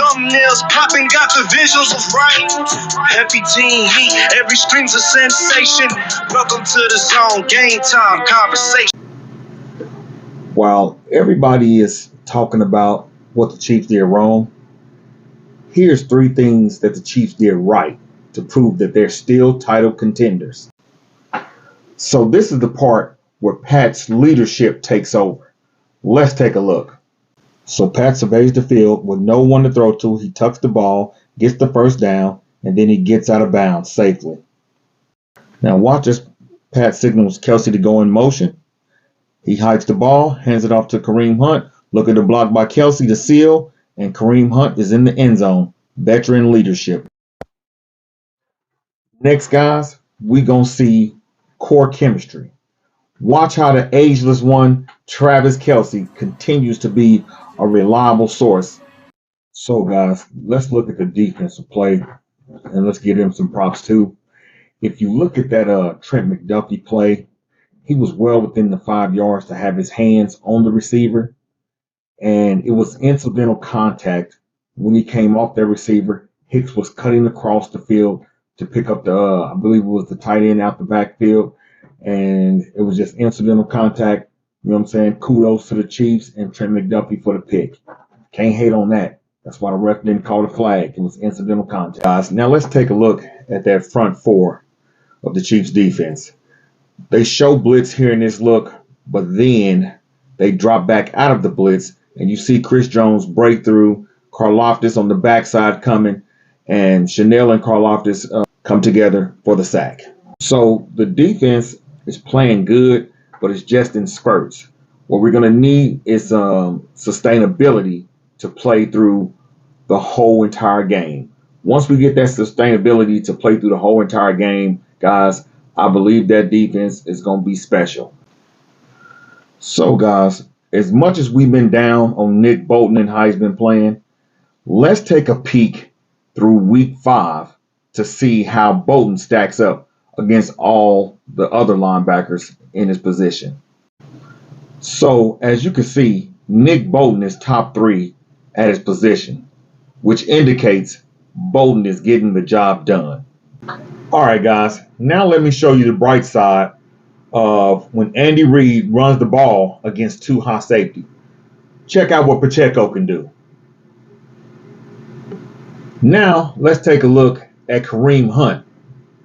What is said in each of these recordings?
thumbnails popping, got the visuals right. Happy team heat, every scream's a sensation. Welcome to the zone, game time conversation. While everybody is talking about what the Chiefs did wrong, here's 3 things that the Chiefs did right to prove that they're still title contenders. So this is the part where Pat's leadership takes over. Let's take a look. So Pat surveys the field with no one to throw to. He tucks the ball, gets the first down, and then he gets out of bounds safely. Now watch as Pat signals Kelce to go in motion. He hikes the ball, hands it off to Kareem Hunt, looking to block by Kelce to seal, and Kareem Hunt is in the end zone. Veteran leadership. Next, guys, we gonna see core chemistry. Watch how the ageless one, Travis Kelce, continues to be a reliable source. So, guys, let's look at the defensive play, and let's give him some props too. If you look at that Trent McDuffie play, he was well within the 5 yards to have his hands on the receiver, and it was incidental contact when he came off that receiver. Hicks was cutting across the field to pick up the, I believe it was the tight end out the backfield, and it was just incidental contact. You know what I'm saying? Kudos to the Chiefs and Trent McDuffie for the pick. Can't hate on that. That's why the ref didn't call the flag. It was incidental contact. Guys, now let's take a look at that front 4 of the Chiefs defense. They show blitz here in this look, but then they drop back out of the blitz, and you see Chris Jones break through, Karlaftis on the backside coming, and Chanel and Karlaftis come together for the sack. So the defense is playing good, but it's just in spurts. What we're going to need is sustainability to play through the whole entire game. Once we get that sustainability to play through the whole entire game, guys, I believe that defense is going to be special. So, guys, as much as we've been down on Nick Bolton and how he's been playing, let's take a peek through week 5 to see how Bolton stacks up against all the other linebackers in his position. So, as you can see, Nick Bolton is top 3 at his position, which indicates Bolton is getting the job done. All right, guys, now let me show you the bright side of when Andy Reid runs the ball against 2 high safety. Check out what Pacheco can do. Now, let's take a look at Kareem Hunt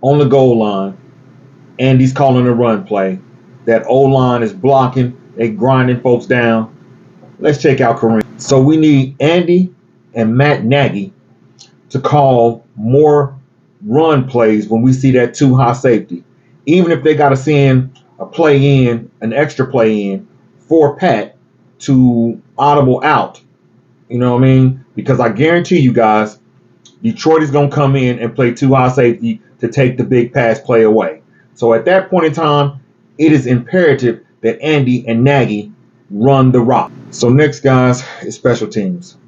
on the goal line. Andy's calling a run play. That O-line is blocking. They grinding folks down. Let's check out Kareem. So we need Andy and Matt Nagy to call more run plays when we see that 2 high safety. Even if they got to send a play in, an extra play in for Pat to audible out. You know what I mean? Because I guarantee you guys, Detroit is going to come in and play 2 high safety to take the big pass play away. So at that point in time, it is imperative that Andy and Nagy run the rock. So next, guys, is special teams.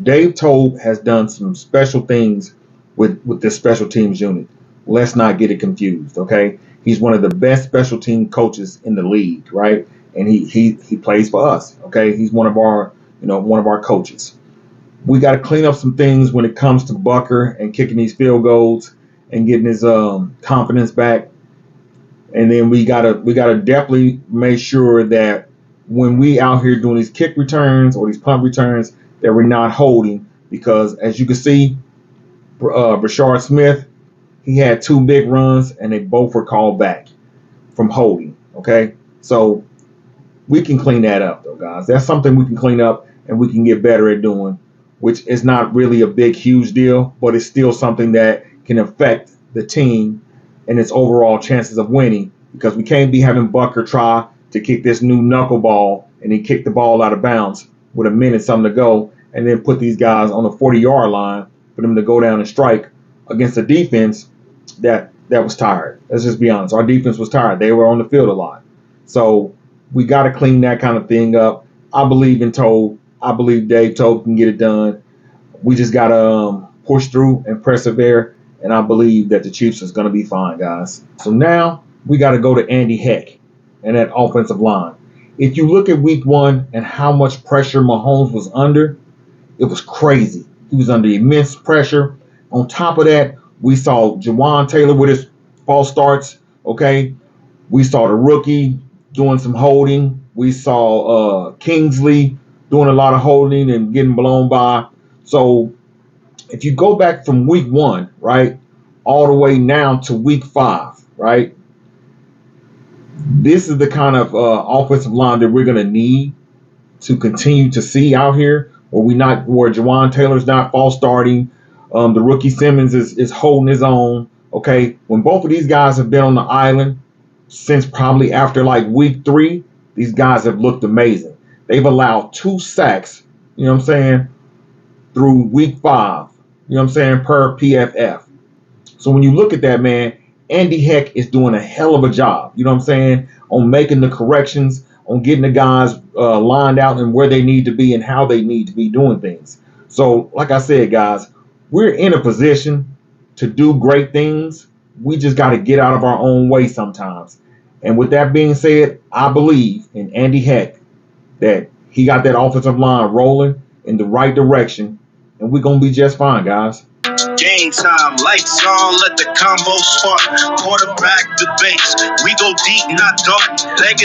Dave Toub has done some special things with this special teams unit. Let's not get it confused, okay? He's one of the best special team coaches in the league, right? And he plays for us, okay? He's one of our coaches. We got to clean up some things when it comes to Bucker and kicking these field goals and getting his confidence back. And then we gotta definitely make sure that when we out here doing these kick returns or these punt returns, that we're not holding, because as you can see, Brashard Smith, he had 2 big runs and they both were called back from holding. Okay, so we can clean that up though, guys. That's something we can clean up and we can get better at doing, which is not really a big, huge deal, but it's still something that can affect the team and its overall chances of winning, because we can't be having Bucker try to kick this new knuckleball and he kicked the ball out of bounds with a minute something to go, and then put these guys on the 40-yard line for them to go down and strike against a defense that was tired. Let's just be honest. Our defense was tired. They were on the field a lot. So we got to clean that kind of thing up. I believe in Toub. I believe Dave Toub can get it done. We just got to push through and persevere, and I believe that the Chiefs is going to be fine, guys. So now we got to go to Andy Heck and that offensive line. If you look at week 1 and how much pressure Mahomes was under, it was crazy. He was under immense pressure. On top of that, we saw Jawan Taylor with his false starts. Okay, we saw the rookie doing some holding. We saw Kingsley doing a lot of holding and getting blown by. So if you go back from week 1, right, all the way now to week 5, right, this is the kind of offensive line that we're going to need to continue to see out here, where Jawan Taylor's not false starting. The rookie Simmons is holding his own. Okay, when both of these guys have been on the island since probably after like week 3, these guys have looked amazing. They've allowed 2 sacks, you know what I'm saying, through week 5, you know what I'm saying, per PFF. So when you look at that, man, Andy Heck is doing a hell of a job, you know what I'm saying, on making the corrections, on getting the guys lined out and where they need to be and how they need to be doing things. So, like I said, guys, we're in a position to do great things. We just got to get out of our own way sometimes. And with that being said, I believe in Andy Heck that he got that offensive line rolling in the right direction, and we're going to be just fine, guys. Game time, lights on, let the combo spark. Quarterback debates, we go deep, not dark. Legacy